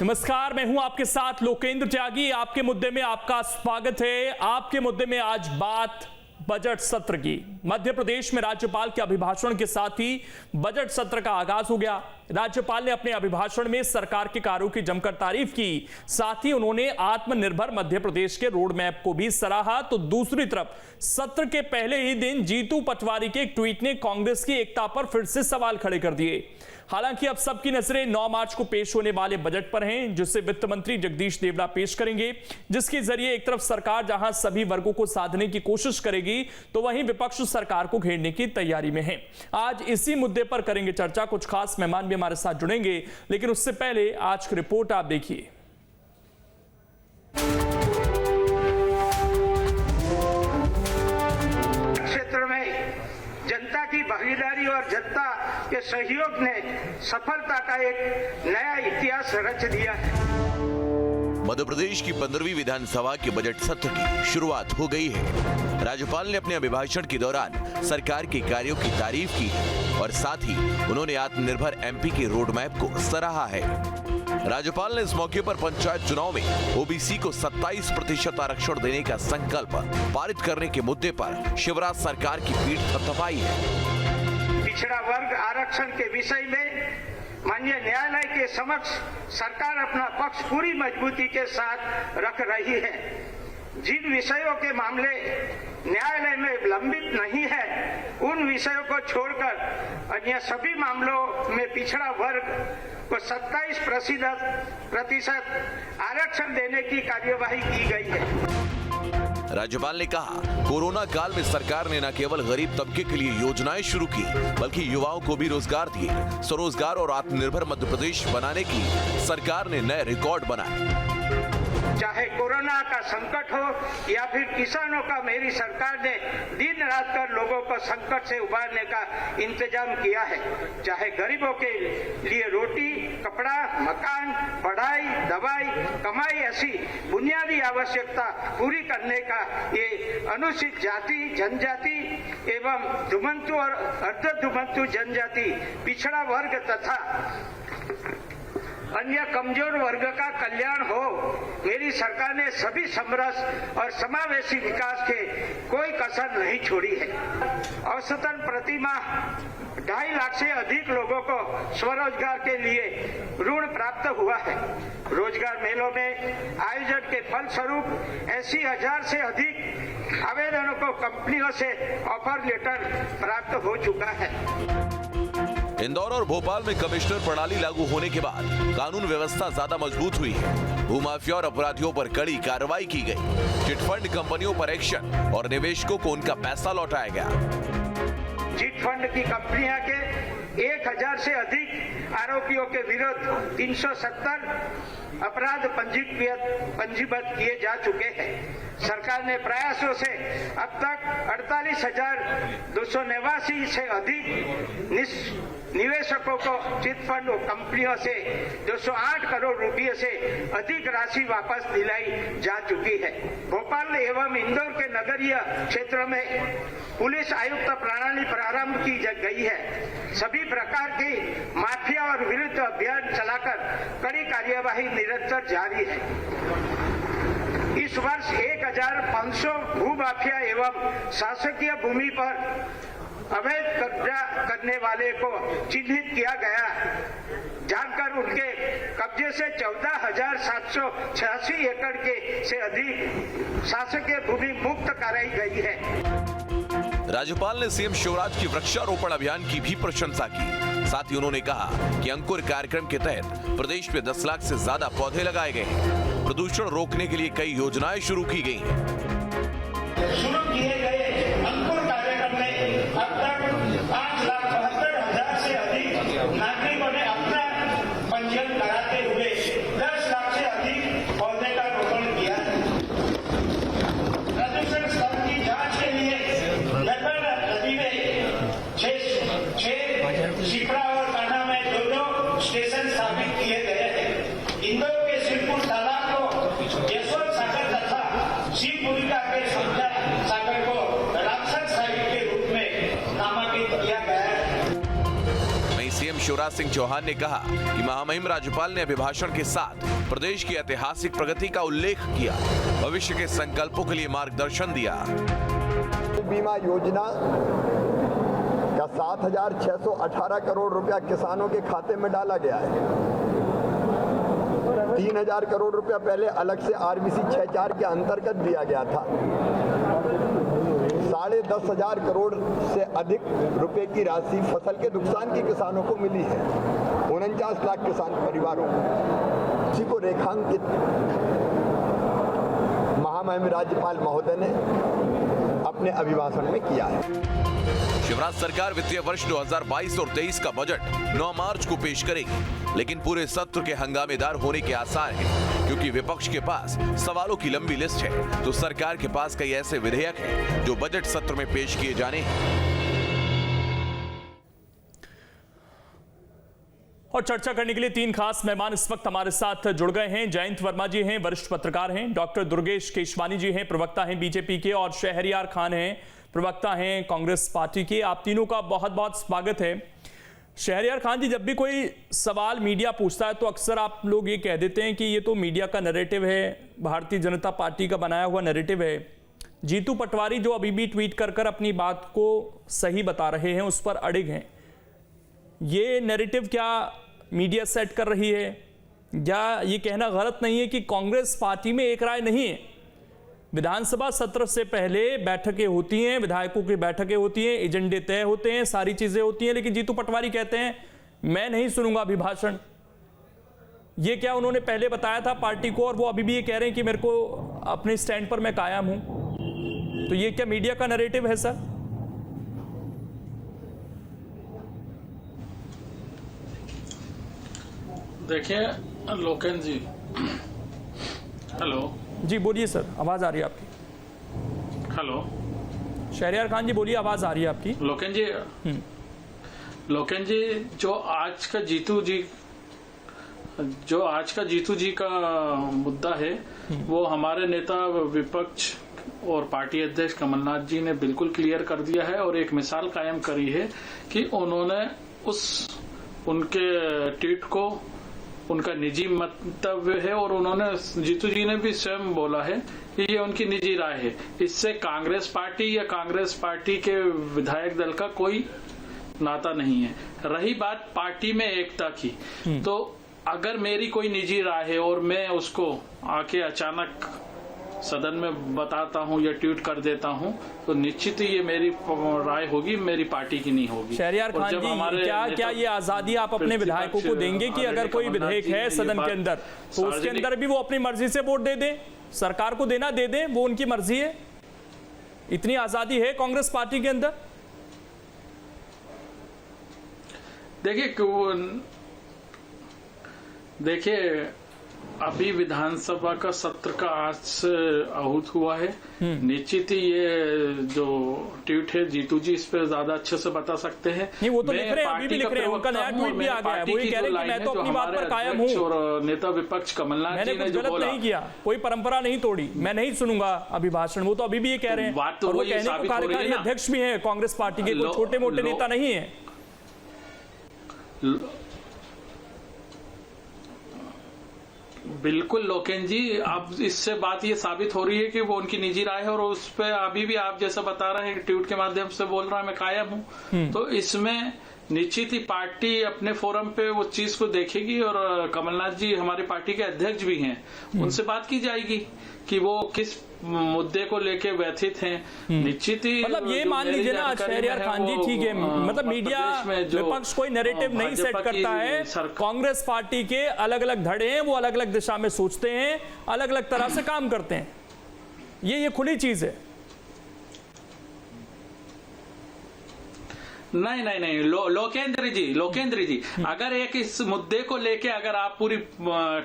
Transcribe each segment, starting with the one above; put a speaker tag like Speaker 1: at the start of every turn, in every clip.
Speaker 1: नमस्कार, मैं हूं आपके साथ लोकेंद्र त्यागी। आपके मुद्दे में आपका स्वागत है। आपके मुद्दे में आज बात बजट सत्र की। मध्य प्रदेश में राज्यपाल के अभिभाषण के साथ ही बजट सत्र का आगाज हो गया। राज्यपाल ने अपने अभिभाषण में सरकार के कार्यों की जमकर तारीफ की। साथ ही उन्होंने आत्मनिर्भर मध्य प्रदेश के रोड मैप को भी सराहा। तो दूसरी तरफ सत्र के पहले ही दिन जीतू पटवारी के एक ट्वीट ने कांग्रेस की एकता पर फिर से सवाल खड़े कर दिए। हालांकि अब सबकी नजरें 9 मार्च को पेश होने वाले बजट पर हैं, जिसे वित्त मंत्री जगदीश देवड़ा पेश करेंगे, जिसके जरिए एक तरफ सरकार जहां सभी वर्गों को साधने की कोशिश करेगी, तो वहीं विपक्ष सरकार को घेरने की तैयारी में है। आज इसी मुद्दे पर करेंगे चर्चा। कुछ खास मेहमान भी हमारे साथ जुड़ेंगे, लेकिन उससे पहले आज की रिपोर्ट आप देखिए।
Speaker 2: क्षेत्र में जनता की भागीदारी और जनता के सहयोग ने सफलता का एक नया इतिहास रच दिया है।
Speaker 3: मध्य प्रदेश की 15वीं विधानसभा के बजट सत्र की शुरुआत हो गई है। राज्यपाल ने अपने अभिभाषण के दौरान सरकार के कार्यों की तारीफ की है और साथ ही उन्होंने आत्मनिर्भर एमपी के रोड मैप को सराहा है। राज्यपाल ने इस मौके पर पंचायत चुनाव में ओबीसी को 27% आरक्षण देने का संकल्प पारित करने के मुद्दे पर शिवराज सरकार की पीठ थपथपाई है।
Speaker 2: पिछड़ा वर्ग आरक्षण के विषय में माननीय न्यायालय के समक्ष सरकार अपना पक्ष पूरी मजबूती के साथ रख रही है। जिन विषयों के मामले न्यायालय में लंबित नहीं है, उन विषयों को छोड़कर अन्य सभी मामलों में पिछड़ा वर्ग को 27% आरक्षण देने की कार्यवाही की गई है।
Speaker 3: राज्यपाल ने कहा, कोरोना काल में सरकार ने न केवल गरीब तबके के लिए योजनाएं शुरू की, बल्कि युवाओं को भी रोजगार दिए। स्वरोजगार और आत्मनिर्भर मध्य प्रदेश बनाने की सरकार ने नए रिकॉर्ड बनाए।
Speaker 2: चाहे कोरोना का संकट हो या फिर किसानों का, मेरी सरकार ने दिन रात कर लोगों को संकट से उबारने का इंतजाम किया है। चाहे गरीबों के लिए रोटी, कपड़ा, मकान, पढ़ाई, दवाई, कमाई ऐसी बुनियादी आवश्यकता पूरी करने का ये अनुसूचित जाति, जनजाति एवं धुमंतु और अर्धधुमंतु जनजाति, पिछड़ा वर्ग तथा अन्य कमजोर वर्ग का कल्याण हो। मेरी सरकार ने सभी समरस और समावेशी विकास के कोई कसर नहीं छोड़ी है। औसतन प्रति माह 2.5 लाख से अधिक लोगों को स्वरोजगार के लिए ऋण प्राप्त हुआ है। रोजगार मेलों में आयोजन के फलस्वरूप 80,000 से अधिक आवेदनों को कंपनियों से ऑफर लेटर प्राप्त हो चुका है।
Speaker 3: इंदौर और भोपाल में कमिश्नर प्रणाली लागू होने के बाद कानून व्यवस्था ज्यादा मजबूत हुई है। भूमाफिया और अपराधियों पर कड़ी कार्रवाई की गई। चिटफंड कंपनियों पर एक्शन और निवेशकों को उनका पैसा लौटाया गया।
Speaker 2: चिटफंड की कंपनियां के 1,000 से अधिक आरोपियों के विरुद्ध 370 अपराध पंजीबद्ध किए जा चुके हैं। सरकार ने प्रयासों से अब तक 48,289 से अधिक निवेशकों को चिटफंड कंपनियों से 208 करोड़ रुपए से अधिक राशि वापस दिलाई जा चुकी है। भोपाल एवं इंदौर के नगरीय क्षेत्रों में पुलिस आयुक्त प्रणाली प्रारंभ की गई है। सभी प्रकार की माफिया और विरुद्ध अभियान चलाकर कड़ी कार्यवाही निरंतर जारी है। इस वर्ष 1,500 भूमाफिया एवं शासकीय भूमि पर अवैध कब्जा करने वाले को चिन्हित किया गया। जानकर उनके कब्जे से 14,786 एकड़ के से अधिक शासकीय भूमि मुक्त कराई गई है।
Speaker 3: राज्यपाल ने सीएम शिवराज की वृक्षारोपण अभियान की भी प्रशंसा की। साथ ही उन्होंने कहा कि अंकुर कार्यक्रम के तहत प्रदेश में 10 लाख से ज्यादा पौधे लगाए गए हैं। प्रदूषण रोकने के लिए कई योजनाएं शुरू की गई हैं।
Speaker 2: शुरू किए गए अंकुर कार्यक्रम में अब तक 5,72,000 से अधिक नागरिकों ने अपना पंजीयन कराते हुए 10 लाख से अधिक पौधे का रोपण किया। प्रदूषण स्तर की जांच के लिए नदी में 6 शिप्रा और कान्हा में 2 स्टेशन स्थापित किए गए हैं। इंदौर के शिवपुर तालाब को यशवंत सागर तथा शिवपुरिका के समझा सागर को रामसर साइट के रूप में नामांकित किया गया है।
Speaker 3: वहीं सीएम शिवराज सिंह चौहान ने कहा कि महामहिम राज्यपाल ने अभिभाषण के साथ प्रदेश की ऐतिहासिक प्रगति का उल्लेख किया, भविष्य के संकल्पों के लिए मार्गदर्शन दिया।
Speaker 4: बीमा योजना का 7,618 करोड़ रुपया किसानों के खाते में डाला गया है। 3,000 करोड़ रुपया पहले अलग से आरबीसी 6-4 के अंतर्गत दिया गया था। 10,500 करोड़ से अधिक रुपए की राशि फसल के नुकसान की किसानों को मिली है। 49 लाख किसान परिवारों को, इसी को रेखांकित महामहिम राज्यपाल महोदय ने अपने अभिभाषण में किया है।
Speaker 3: शिवराज सरकार वित्तीय वर्ष 2022 और 23 का बजट 9 मार्च को पेश करेगी, लेकिन पूरे सत्र के हंगामेदार होने के आसार हैं, क्योंकि विपक्ष के पास सवालों की लंबी लिस्ट है, तो सरकार के पास कई ऐसे विधेयक हैं जो बजट सत्र में पेश किए जाने हैं।
Speaker 1: और चर्चा करने के लिए 3 खास मेहमान इस वक्त हमारे साथ जुड़ गए हैं। जयंत वर्मा जी हैं, वरिष्ठ पत्रकार हैं, डॉक्टर दुर्गेश केशवानी जी हैं, प्रवक्ता हैं बीजेपी के, और शहरयार खान हैं, प्रवक्ता हैं कांग्रेस पार्टी के। आप तीनों का बहुत बहुत स्वागत है। शहरयार खान जी, जब भी कोई सवाल मीडिया पूछता है तो अक्सर आप लोग ये कह देते हैं कि ये तो मीडिया का नैरेटिव है, भारतीय जनता पार्टी का बनाया हुआ नैरेटिव है। जीतू पटवारी जो अभी भी ट्वीट कर अपनी बात को सही बता रहे हैं, उस पर अड़िग हैं। ये नैरेटिव क्या मीडिया सेट कर रही है, या ये कहना गलत नहीं है कि कांग्रेस पार्टी में एक राय नहीं है? विधानसभा सत्र से पहले बैठकें होती हैं, विधायकों की बैठकें होती हैं, एजेंडे तय होते हैं, सारी चीजें होती हैं, लेकिन जीतू पटवारी कहते हैं मैं नहीं सुनूंगा अभिभाषण। ये क्या उन्होंने पहले बताया था पार्टी को, और वो अभी भी ये कह रहे हैं कि मेरे को अपने स्टैंड पर मैं कायम हूं? तो ये क्या मीडिया का नैरेटिव है सर?
Speaker 5: देखिए लोकेन जी, हेलो
Speaker 1: जी बोलिए सर, आवाज आ रही है आपकी।
Speaker 5: हेलो
Speaker 1: शहरयार खान जी बोलिए, आवाज आ रही है आपकी।
Speaker 5: लोकेन जी, जो आज का जीतू जी का मुद्दा है, वो हमारे नेता विपक्ष और पार्टी अध्यक्ष कमलनाथ जी ने बिल्कुल क्लियर कर दिया है, और एक मिसाल कायम करी है कि उन्होंने उनके ट्वीट को उनका निजी मंतव्य है, और उन्होंने जीतू जी ने भी स्वयं बोला है कि ये उनकी निजी राय है। इससे कांग्रेस पार्टी या कांग्रेस पार्टी के विधायक दल का कोई नाता नहीं है। रही बात पार्टी में एकता की, तो अगर मेरी कोई निजी राय है और मैं उसको आके अचानक सदन में बताता हूं या ट्वीट कर देता हूं, तो निश्चित ही ये मेरी राय होगी, मेरी पार्टी की नहीं होगी।
Speaker 1: शहरयार खान जी, क्या ये आजादी आप अपने विधायकों को देंगे कि अगर कोई विधेयक है सदन के अंदर तो उसके अंदर भी वो अपनी मर्जी से वोट दे दें? सरकार को देना दे दें, वो उनकी मर्जी है। इतनी आजादी है कांग्रेस पार्टी के अंदर?
Speaker 5: देखिए अभी विधानसभा का सत्र का आज से आहूत हुआ है। निश्चित ही ये जो ट्वीट है, जीतू जी इस पे ज्यादा अच्छे से बता सकते हैं।
Speaker 1: नहीं, वो तो लिख रहे हैं, अभी भी लिख रहे हैं, उनका नया ट्वीट भी आ गया है। वो ये कह रहे हैं कि मैं तो अपनी बात पर कायम हूं,
Speaker 5: और नेता विपक्ष कमलनाथ जी ने जो बोला,
Speaker 1: गलत नहीं किया, कोई परंपरा नहीं तोड़ी, मैं नहीं सुनूंगा अभिभाषण। वो तो अभी भी ये कह रहे हैं,
Speaker 5: बात तो
Speaker 1: वो कहने को कार्यकारी अध्यक्ष भी है कांग्रेस पार्टी के, कोई छोटे मोटे नेता नहीं है।
Speaker 5: बिल्कुल लोकेन जी, अब इससे बात ये साबित हो रही है कि वो उनकी निजी राय है, और उस पर अभी भी आप जैसा बता रहे हैं ट्वीट के माध्यम से बोल रहा है मैं कायम हूं। तो इसमें निश्चित ही पार्टी अपने फोरम पे वो चीज को देखेगी, और कमलनाथ जी हमारी पार्टी के अध्यक्ष भी हैं, उनसे बात की जाएगी कि वो किस मुद्दे को लेके व्यथित हैं। निश्चित ही
Speaker 1: मतलब ये मान लीजिए ना शहरयार खान जी, ठीक है, मतलब मीडिया विपक्ष कोई नैरेटिव नहीं सेट करता है। कांग्रेस पार्टी के अलग अलग धड़े हैं, वो अलग अलग दिशा में सोचते हैं, अलग अलग तरह से काम करते हैं, ये खुली चीज है।
Speaker 5: नहीं, लोकेंद्र जी, अगर एक इस मुद्दे को लेके अगर आप पूरी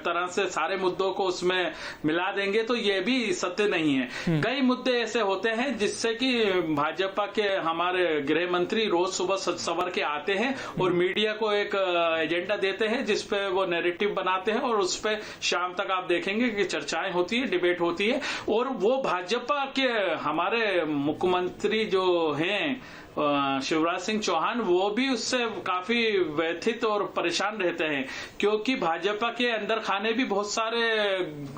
Speaker 5: तरह से सारे मुद्दों को उसमें मिला देंगे तो ये भी सत्य नहीं है। कई मुद्दे ऐसे होते हैं जिससे कि भाजपा के हमारे गृह मंत्री रोज सुबह सवर के आते हैं और मीडिया को एक एजेंडा देते हैं जिसपे वो नैरेटिव बनाते हैं, और उस पे शाम तक आप देखेंगे कि चर्चाएं होती है, डिबेट होती है, और वो भाजपा के हमारे मुख्यमंत्री जो हैं शिवराज सिंह चौहान, वो भी उससे काफी व्यथित और परेशान रहते हैं, क्योंकि भाजपा के अंदर खाने भी बहुत सारे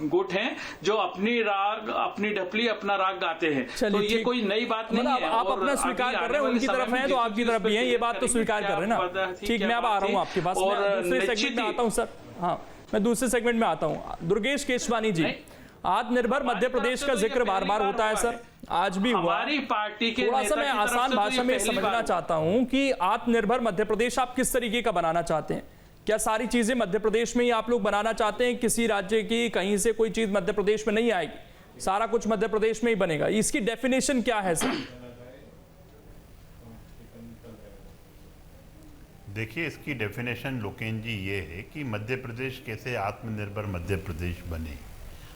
Speaker 5: गुट हैं जो अपनी राग, अपनी ढपली, अपना राग गाते हैं। तो ये कोई नई बात नहीं है।
Speaker 1: आप अपना स्वीकार कर रहे हैं, उनकी तरफ हैं तो आपकी तरफ भी है, ये बात तो स्वीकार कर रहे हैं ना। ठीक, मैं अब आ रहा हूँ आपके पास, दूसरे सेगमेंट में आता हूँ सर। हाँ, मैं दूसरे सेगमेंट में आता हूँ। दुर्गेश केशवानी जी, आत्मनिर्भर मध्य प्रदेश का जिक्र बार बार होता है सर, आज भी हुआ।
Speaker 5: हमारी पार्टी के
Speaker 1: थोड़ा सा मैं आसान भाषा में समझना चाहता हूं कि आत्मनिर्भर मध्य प्रदेश आप किस तरीके का बनाना चाहते हैं? क्या सारी चीजें मध्य प्रदेश में ही आप लोग बनाना चाहते हैं? किसी राज्य की कहीं से कोई चीज मध्य प्रदेश में नहीं आएगी, सारा कुछ मध्य प्रदेश में ही बनेगा? इसकी डेफिनेशन क्या है सर?
Speaker 6: देखिए, इसकी डेफिनेशन लोकेन जी ये है कि मध्य प्रदेश कैसे आत्मनिर्भर मध्य प्रदेश बने।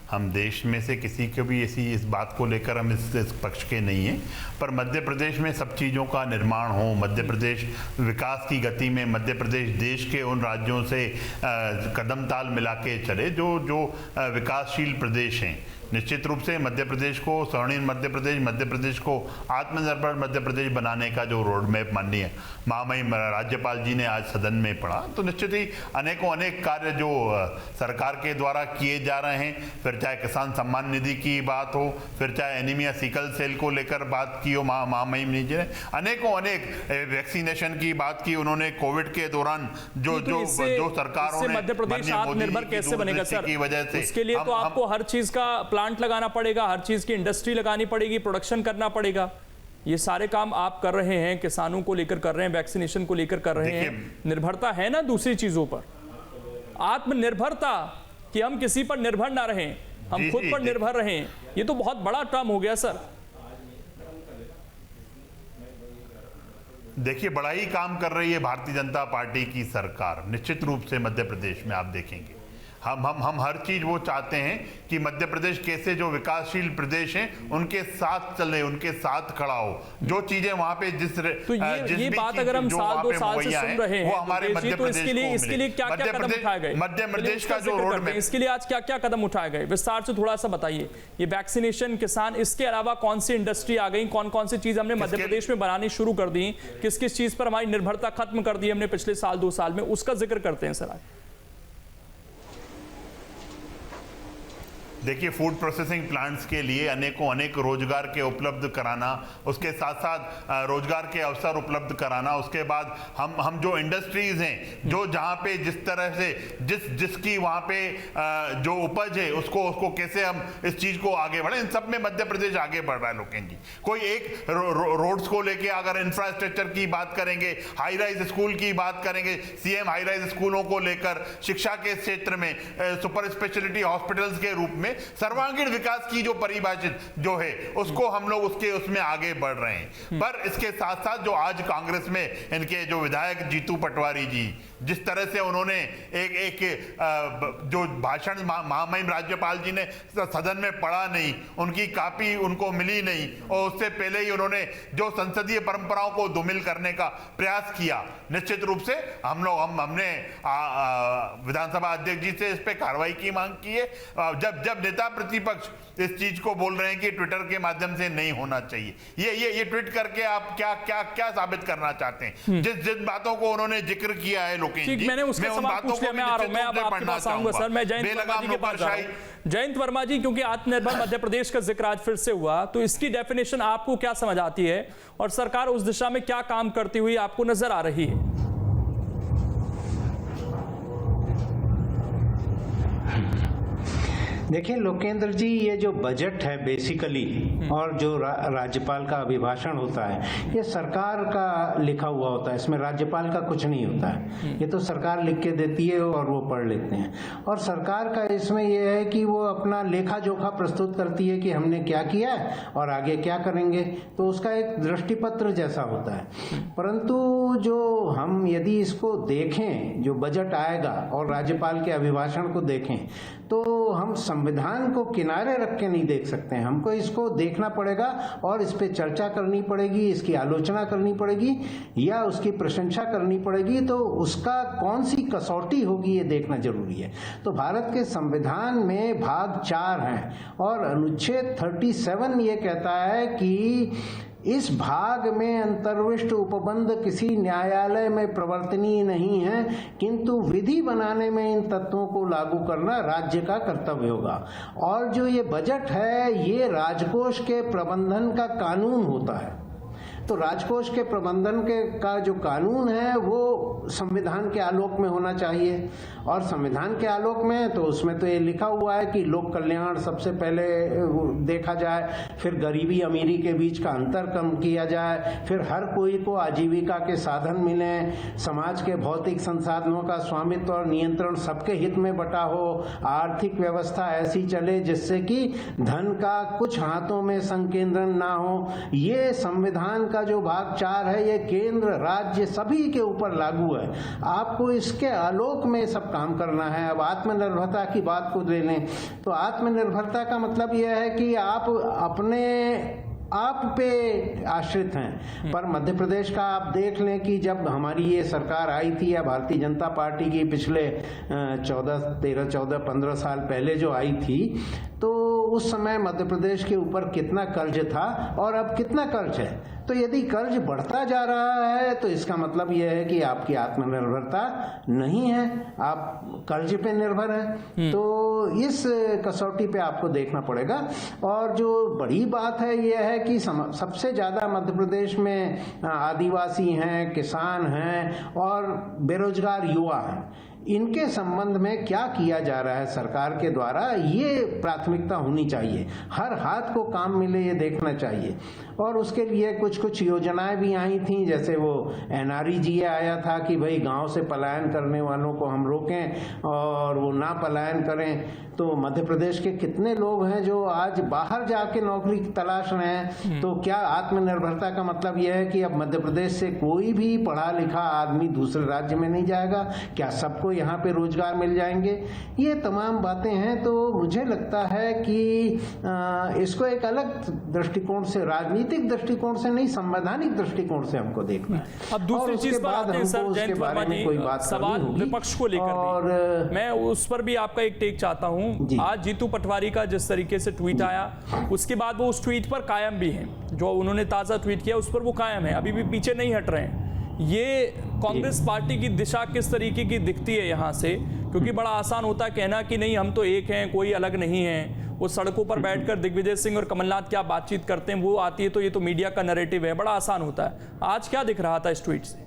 Speaker 6: हम देश में से किसी को भी इस बात को लेकर हम इस पक्ष के नहीं हैं, पर मध्य प्रदेश में सब चीज़ों का निर्माण हो, मध्य प्रदेश विकास की गति में, मध्य प्रदेश देश के उन राज्यों से कदम ताल मिला के चले जो विकासशील प्रदेश हैं। निश्चित रूप से मध्य प्रदेश को स्वर्णिम मध्य प्रदेश को आत्मनिर्भर मध्य प्रदेश बनाने का जो रोड मैप माननीय महामहिम राज्यपाल जी ने आज सदन में पढ़ा, तो निश्चित ही अनेक कार्य जो सरकार के द्वारा किए जा रहे हैं, फिर चाहे किसान सम्मान निधि की बात हो, फिर चाहे एनीमिया सिकल सेल को लेकर बात की हो, महामहिम जी ने अनेक वैक्सीनेशन की बात की उन्होंने। कोविड के दौरान जो सरकारों ने
Speaker 1: मध्य प्रदेश आत्मनिर्भर कैसे बनेगा सर?
Speaker 6: की वजह से
Speaker 1: उसके लिए तो आपको हर चीज का प्लांट लगाना पड़ेगा, हर चीज की इंडस्ट्री लगानी पड़ेगी, प्रोडक्शन करना पड़ेगा। ये सारे काम आप कर रहे हैं, किसानों को लेकर कर रहे हैं, वैक्सीनेशन को लेकर कर रहे हैं। निर्भरता है ना दूसरी चीजों पर, आत्मनिर्भरता कि हम किसी पर निर्भर ना रहें, हम खुद पर निर्भर रहें। ये तो बहुत बड़ा टर्म हो गया सर।
Speaker 6: देखिए, बड़ा ही काम कर रही है भारतीय जनता पार्टी की सरकार। निश्चित रूप से मध्य प्रदेश में आप देखेंगे हम हर चीज वो चाहते हैं कि मध्य प्रदेश कैसे जो विकासशील प्रदेश हैं उनके साथ चले, उनके साथ खड़ा हो। जो चीजें वहां पे
Speaker 1: तो ये बात अगर हम साल 2 साल से सुन रहे हैं,
Speaker 6: वो हमारे मध्य प्रदेश
Speaker 1: इसके लिए क्या क्या कदम उठाए गए?
Speaker 6: मध्य प्रदेश का जो रोड मैप,
Speaker 1: इसके लिए आज क्या क्या कदम उठाए गए, विस्तार से थोड़ा सा बताइए। ये वैक्सीनेशन, किसान, इसके अलावा कौन सी इंडस्ट्री आ गई, कौन कौन सी चीज हमने मध्य प्रदेश में बनानी शुरू कर दी, किस किस चीज पर हमारी निर्भरता खत्म कर दी हमने पिछले साल 2 साल में, उसका जिक्र करते हैं सर आज।
Speaker 6: देखिए, फूड प्रोसेसिंग प्लांट्स के लिए अनेक रोजगार के उपलब्ध कराना, उसके साथ साथ रोजगार के अवसर उपलब्ध कराना, उसके बाद हम जो इंडस्ट्रीज हैं, जो जहाँ पे जिस तरह से जिसकी वहाँ पे जो उपज है उसको कैसे हम इस चीज को आगे बढ़े, इन सब में मध्य प्रदेश आगे बढ़ रहा है लोकेन जी। कोई एक रोड्स को लेके अगर इंफ्रास्ट्रक्चर की बात करेंगे, हाई राइज स्कूल की बात करेंगे, सीएम हाई राइज स्कूलों को लेकर, शिक्षा के क्षेत्र में सुपर स्पेशलिटी हॉस्पिटल्स के रूप में सर्वांगीण विकास की जो परिभाषित जो है उसको हम लोग उसमें आगे बढ़ रहे हैं। पर इसके साथ साथ जो आज कांग्रेस में इनके जो विधायक जीतू पटवारी जी, जिस तरह से उन्होंने एक जो भाषण महामहिम राज्यपाल जी ने सदन में पढ़ा नहीं, उनकी कॉपी उनको मिली नहीं, और उससे पहले ही उन्होंने जो संसदीय परंपराओं को धूमिल करने का प्रयास किया, निश्चित रूप से हमने विधानसभा अध्यक्ष जी से इस पे कार्रवाई की मांग की है। जब नेता प्रतिपक्ष इस चीज को बोल रहे हैं कि ट्विटर के माध्यम से नहीं होना चाहिए, ये ट्वीट करके आप क्या साबित करना चाहते हैं? जिस बातों को उन्होंने जिक्र किया है लोकेन जी,
Speaker 1: मैंने उसका सवाल पूछ लिया, मैं आ रहा हूं, मैं अब आपके पास आऊंगा सर। मैं जयंत वर्मा जी के पास जा रहा हूं। जयंत वर्मा जी, क्योंकि आत्मनिर्भर मध्य प्रदेश का जिक्र आज फिर से हुआ, तो इसकी डेफिनेशन आपको क्या समझ आती है और सरकार उस दिशा में क्या काम करती हुई आपको नजर आ रही है?
Speaker 7: देखिए लोकेंद्र जी, ये जो बजट है बेसिकली और जो राज्यपाल का अभिभाषण होता है, ये सरकार का लिखा हुआ होता है, इसमें राज्यपाल का कुछ नहीं होता है। ये तो सरकार लिख के देती है और वो पढ़ लेते हैं। और सरकार का इसमें ये है कि वो अपना लेखा जोखा प्रस्तुत करती है कि हमने क्या किया और आगे क्या करेंगे, तो उसका एक दृष्टिपत्र जैसा होता है। परंतु जो हम यदि इसको देखें, जो बजट आएगा और राज्यपाल के अभिभाषण को देखें, तो हम संविधान को किनारे रख के नहीं देख सकते हैं। हमको इसको देखना पड़ेगा और इस पे चर्चा करनी पड़ेगी, इसकी आलोचना करनी पड़ेगी या उसकी प्रशंसा करनी पड़ेगी। तो उसका कौन सी कसौटी होगी ये देखना जरूरी है। तो भारत के संविधान में भाग 4 हैं और अनुच्छेद 37 ये कहता है कि इस भाग में अंतर्विष्ट उपबंध किसी न्यायालय में प्रवर्तनीय नहीं है, किंतु विधि बनाने में इन तत्वों को लागू करना राज्य का कर्तव्य होगा। और जो ये बजट है, ये राजकोष के प्रबंधन का कानून होता है। तो राजकोष के प्रबंधन का जो कानून है वो संविधान के आलोक में होना चाहिए। और संविधान के आलोक में तो उसमें तो ये लिखा हुआ है कि लोक कल्याण सबसे पहले देखा जाए, फिर गरीबी अमीरी के बीच का अंतर कम किया जाए, फिर हर कोई को आजीविका के साधन मिले, समाज के भौतिक संसाधनों का स्वामित्व और नियंत्रण सबके हित में बटा हो, आर्थिक व्यवस्था ऐसी चले जिससे कि धन का कुछ हाथों में संकेंद्रण ना हो। ये संविधान का जो भाग 4 है, ये केंद्र राज्य सभी के ऊपर लागू है। आपको इसके आलोक में सब काम करना है। अब आत्मनिर्भरता की बात को ले लें तो आत्मनिर्भरता का मतलब यह है कि आप अपने आप पे आश्रित हैं। पर मध्य प्रदेश का आप देख लें कि जब हमारी ये सरकार आई थी, या भारतीय जनता पार्टी की पिछले 15 साल पहले जो आई थी, तो उस समय मध्य प्रदेश के ऊपर कितना कर्ज था और अब कितना कर्ज है। तो यदि कर्ज बढ़ता जा रहा है तो इसका मतलब यह है कि आपकी आत्मनिर्भरता नहीं है, आप कर्ज पे निर्भर हैं। तो इस कसौटी पे आपको देखना पड़ेगा। और जो बड़ी बात है यह है कि सबसे ज्यादा मध्य प्रदेश में आदिवासी हैं, किसान हैं और बेरोजगार युवा हैं। इनके संबंध में क्या किया जा रहा है सरकार के द्वारा, ये प्राथमिकता होनी चाहिए। हर हाथ को काम मिले ये देखना चाहिए। और उसके लिए कुछ योजनाएं भी आई थी, जैसे वो NREGA आया था कि भाई गांव से पलायन करने वालों को हम रोकें और वो ना पलायन करें। तो मध्य प्रदेश के कितने लोग हैं जो आज बाहर जाके नौकरी की तलाश रहे हैं। तो क्या आत्मनिर्भरता का मतलब यह है कि अब मध्य प्रदेश से कोई भी पढ़ा लिखा आदमी दूसरे राज्य में नहीं जाएगा? क्या सबको यहाँ पे रोजगार मिल जाएंगे? ये तमाम बातें हैं। तो मुझे लगता है कि इसको एक अलग दृष्टिकोण से, राजनीतिक दृष्टिकोण से नहीं, संवैधानिक दृष्टिकोण से हमको देखना है।
Speaker 1: अब दूसरी चीज पर आते हैं सर, जयंत वर्मा जी, सवाल विपक्ष को लेकर और मैं उस पर भी आपका एक टेक चाहता हूं। आज जीतू पटवारी का जिस तरीके से ट्वीट आया, उसके बाद वो उस ट्वीट पर कायम भी हैं। जो उन्होंने ताजा ट्वीट किया उस पर वो कायम है, अभी भी पीछे नहीं हट रहे हैं। ये कांग्रेस पार्टी की दिशा किस तरीके की दिखती है यहाँ से? क्योंकि बड़ा आसान होता है कहना कि नहीं हम तो एक हैं, कोई अलग नहीं है। वो सड़कों पर बैठकर दिग्विजय सिंह और कमलनाथ क्या बातचीत करते हैं वो आती है तो ये तो मीडिया का नैरेटिव है, बड़ा आसान होता है। आज क्या दिख रहा था इस ट्वीट से?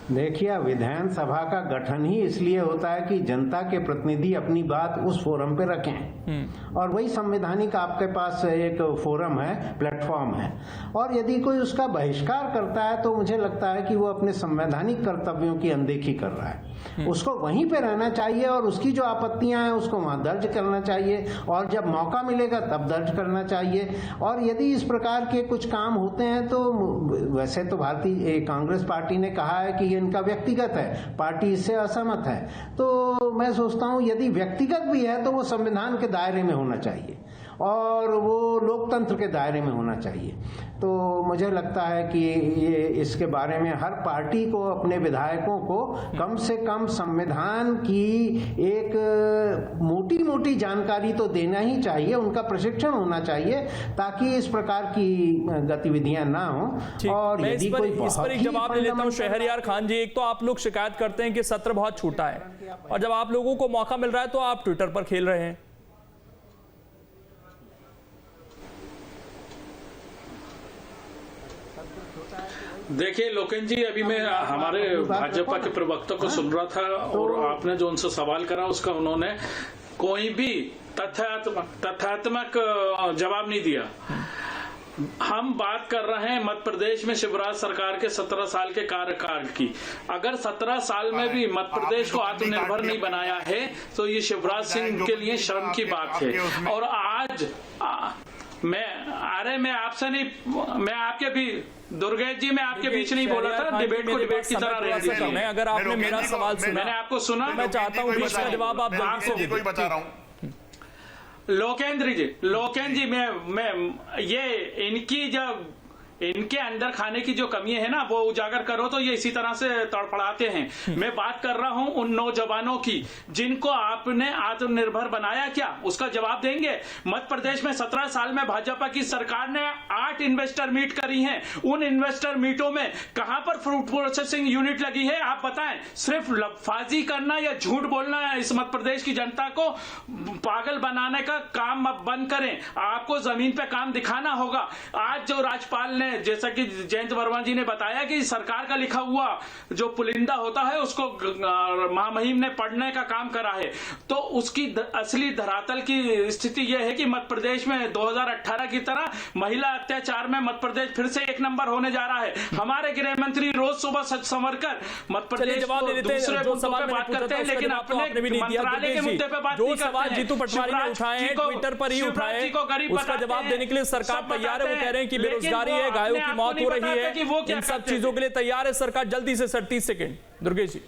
Speaker 7: देखिए, विधानसभा का गठन ही इसलिए होता है कि जनता के प्रतिनिधि अपनी बात उस फोरम पे रखें। और वही संवैधानिक आपके पास एक फोरम है, प्लेटफॉर्म है। और यदि कोई उसका बहिष्कार करता है तो मुझे लगता है कि वो अपने संवैधानिक कर्तव्यों की अनदेखी कर रहा है। उसको वहीं पे रहना चाहिए और उसकी जो आपत्तियां हैं उसको वहां दर्ज करना चाहिए, और जब मौका मिलेगा तब दर्ज करना चाहिए। और यदि इस प्रकार के कुछ काम होते हैं तो वैसे तो भारतीय कांग्रेस पार्टी ने कहा है कि इनका व्यक्तिगत है, पार्टी इससे असहमत है। तो मैं सोचता हूं यदि व्यक्तिगत भी है तो वो संविधान के दायरे में होना चाहिए और वो लोकतंत्र के दायरे में होना चाहिए। तो मुझे लगता है कि ये इसके बारे में हर पार्टी को, अपने विधायकों को कम से कम संविधान की एक मोटी मोटी जानकारी तो देना ही चाहिए, उनका प्रशिक्षण होना चाहिए ताकि इस प्रकार की गतिविधियां ना हो। और
Speaker 1: मैं इस पर एक जवाब ले लेता हूं शहरयार खान जी। एक तो आप लोग शिकायत करते हैं कि सत्र बहुत छोटा है, और जब आप लोगों को मौका मिल रहा है तो आप ट्विटर पर खेल रहे हैं।
Speaker 5: देखिए लोकेन जी, अभी मैं हमारे भाजपा के प्रवक्ता को सुन रहा था और आपने जो उनसे सवाल करा उसका उन्होंने कोई भी तथ्यात्मक जवाब नहीं दिया। हम बात कर रहे हैं मध्य प्रदेश में शिवराज सरकार के 17 साल के कार्यकाल की। अगर 17 साल में भी मध्य प्रदेश को आत्मनिर्भर नहीं बनाया है तो ये शिवराज सिंह के लिए शर्म की बात है। और आज मैं आपसे नहीं, मैं आपके भी दुर्गेश जी, मैं आपके बीच नहीं बोला था, डिबेट को डिबेट की तरह रह दीजिए।
Speaker 1: मैं अगर आपने मेरा सवाल सुना,
Speaker 5: मैंने आपको सुना,
Speaker 1: मैं चाहता हूं इसका जवाब आप जल्दी से
Speaker 6: बता रहा हूं।
Speaker 5: लोकेंद्र जी, मैं ये इनकी जब इनके अंदर खाने की जो कमी है ना वो उजागर करो तो ये इसी तरह से तड़फड़ाते हैं। मैं बात कर रहा हूं उन नौजवानों की जिनको आपने आत्मनिर्भर बनाया क्या, उसका जवाब देंगे। मध्य प्रदेश में 17 साल में भाजपा की सरकार ने 8 इन्वेस्टर मीट करी हैं। उन इन्वेस्टर मीटों में कहां पर फ्रूट प्रोसेसिंग यूनिट लगी है आप बताएं। सिर्फ लफाजी करना या झूठ बोलना है, इस मध्य प्रदेश की जनता को पागल बनाने का काम अब बंद करें। आपको जमीन पे काम दिखाना होगा। आज जो राज्यपाल ने, जैसा कि जयंत वर्मा जी ने बताया कि सरकार का लिखा हुआ जो पुलिंदा होता है उसको महामहिम ने पढ़ने का काम करा है, तो उसकी असली धरातल की स्थिति यह है कि मध्य प्रदेश में 2018 की तरह महिला अत्याचार में मध्य प्रदेश फिर से 1 नंबर होने जा रहा है। हमारे गृह मंत्री रोज सुबह सच संवर कर मध्य प्रदेश को दूसरे मुद्दों पे बात करते हैं, लेकिन अपने मंत्रालय के मुद्दे पे बात नहीं करते हैं।
Speaker 1: जीतू पटवारी ने उठाए हैं, ट्विटर पर ही उठाए, उसका जवाब देने के लिए सरकार तैयार है। वो कह रहे हैं कि बेरोजगारी है, गायों की मौत हो रही है, इन सब चीजों के लिए तैयार है सरकार। जल्दी से सर 30 सेकंड दुर्गेश जी।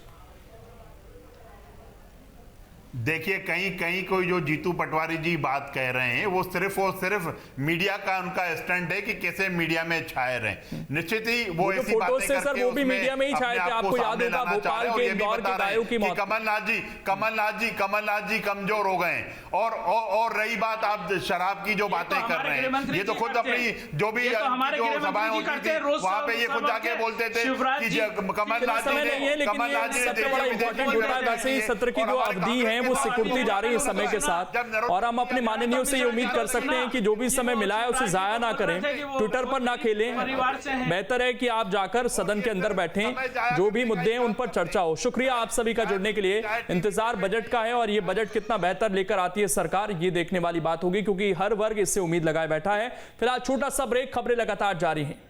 Speaker 6: देखिए, कहीं कहीं कोई जो जीतू पटवारी जी बात कह रहे हैं वो सिर्फ मीडिया का उनका स्टैंड है कि कैसे मीडिया में छाए रहे। निश्चित ही वो ऐसी बातें करके
Speaker 1: वो भी मीडिया में ही छाए थे। आपको याद होगा भोपाल के इंदौर के गायों की मौत।
Speaker 6: कमलनाथ जी कमजोर हो गए। और रही बात आप शराब की जो बातें कर रहे हैं, ये तो खुद अपनी जो भी जो सभाएं होती थी वहां पे ये खुद जाके बोलते थे कि कमलनाथ जी
Speaker 1: सत्र की जो अवधि है वो सिकुड़ती जा रही है समय के साथ, और हम अपने माननीयों से ये उम्मीद कर सकते हैं कि जो भी समय मिला है उसे जाया ना करें, ट्विटर पर ना खेलें। बेहतर है कि आप जाकर सदन के अंदर बैठें, जो भी मुद्दे हैं उन पर चर्चा हो। शुक्रिया आप सभी का जुड़ने के लिए। इंतजार बजट का है और ये बजट कितना बेहतर लेकर आती है सरकार, ये देखने वाली बात होगी, क्योंकि हर वर्ग इससे उम्मीद लगाए बैठा है। फिलहाल छोटा सा ब्रेक, खबरें लगातार जारी हैं।